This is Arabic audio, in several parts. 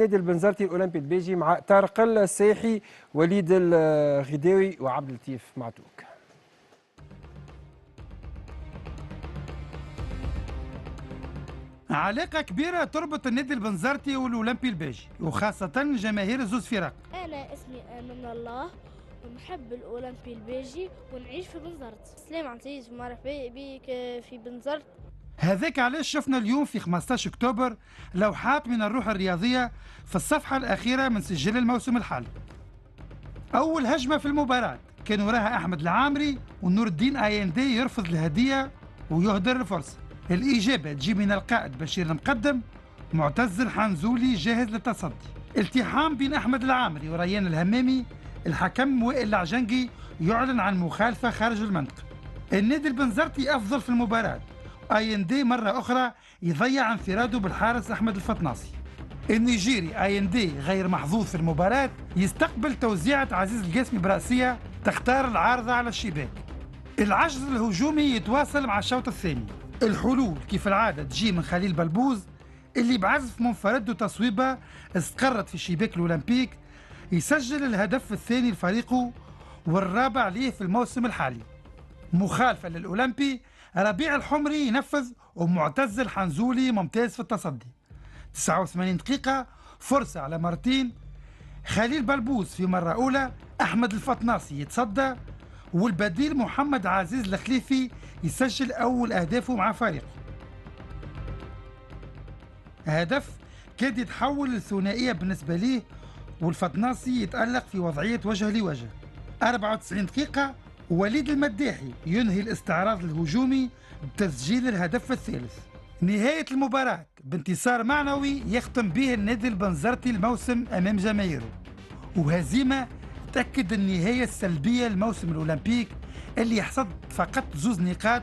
نادي البنزرتي الأولمبي البيجي مع طارق السيحي، وليد الغداوي وعبد اللطيف معتوك. علاقة كبيرة تربط النادي البنزرتي والأولمبي البيجي، وخاصة جماهير الزوز فرق. أنا اسمي آمن الله ونحب الأولمبي البيجي ونعيش في بنزرت. سلام عزيز مرحبا بك في بنزرت. هذاك علاش شفنا اليوم في 15 أكتوبر لوحات من الروح الرياضية في الصفحة الأخيرة من سجل الموسم الحالي. أول هجمة في المباراة كان وراها أحمد العامري ونور الدين أيندي يرفض الهدية ويهدر الفرصة. الإجابة تجي من القائد بشير المقدم، معتز الحنزولي جاهز للتصدي. التحام بين أحمد العامري وريان الهمامي، الحكم وائل العجنقي يعلن عن مخالفة خارج المنطقة. النادي البنزرتي أفضل في المباراة، أيندي مرة أخرى يضيع انفراده بالحارس أحمد الفطناصي. النيجيري أيندي غير محظوظ في المباراة، يستقبل توزيعة عزيز القاسمي برأسية تختار العارضة على الشباك. العجز الهجومي يتواصل مع الشوط الثاني. الحلول كيف العادة تجي من خليل بلبوز اللي بعزف منفرد وتصويبة استقرت في شباك الأولمبيك يسجل الهدف الثاني لفريقه والرابع ليه في الموسم الحالي. مخالفة للأولمبي، ربيع الحمري ينفذ ومعتز الحنزولي ممتاز في التصدي. 89 دقيقة فرصة على مرتين، خليل بلبوز في مرة أولى، أحمد الفطناصي يتصدى والبديل محمد عزيز الخليفي يسجل أول أهدافه مع فريقه. هدف كاد يتحول للثنائية بالنسبة ليه والفطناصي يتألق في وضعية وجه لوجه. 94 دقيقة وليد المداحي ينهي الاستعراض الهجومي بتسجيل الهدف الثالث. نهاية المباراة بانتصار معنوي يختم به النادي البنزرتي الموسم أمام جماهيره، وهزيمة تأكد النهاية السلبية للموسم الأولمبيك اللي يحصد فقط 2 نقاط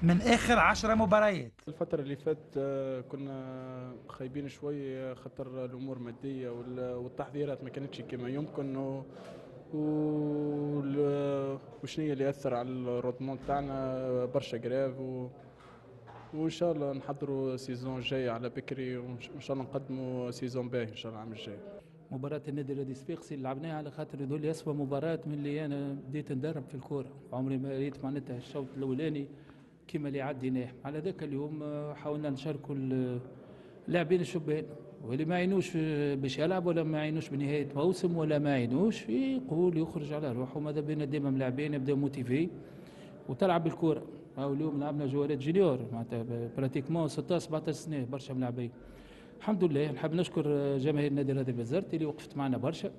من آخر 10 مباريات. الفترة اللي فات كنا خايبين شوي خاطر الأمور مادية والتحضيرات ما كانتش كما يمكن، وشنية اللي أثر على الروتمون تاعنا برشا جراف، وإن شاء الله نحضروا سيزون جاي على بكري، وإن شاء الله نقدموا سيزون باهي إن شاء الله العام الجاي. مباراة النادي الرياضي صفاقسي اللي لعبناها على خاطر هذول لي أسوأ مباراة من اللي أنا بديت ندرب في الكورة، عمري ما ريت معناتها الشوط الأولاني كما اللي عديناه. على ذاك اليوم حاولنا نشاركوا اللاعبين الشبان واللي ما يعينوش باش يلعب ولا ما يعينوش بنهاية موسم ولا ما يعينوش يقول يخرج على روحه. ماذا بينا ديما ملاعبين يبداو موتيفي وتلعب بالكورة. أو اليوم لعبنا جوارات جونيور معناتها براتيكمون 16 17 سنة برشا ملاعبين. الحمد لله. نحب نشكر جماهير النادي الرياضي البنزرتي اللي وقفت معنا برشا.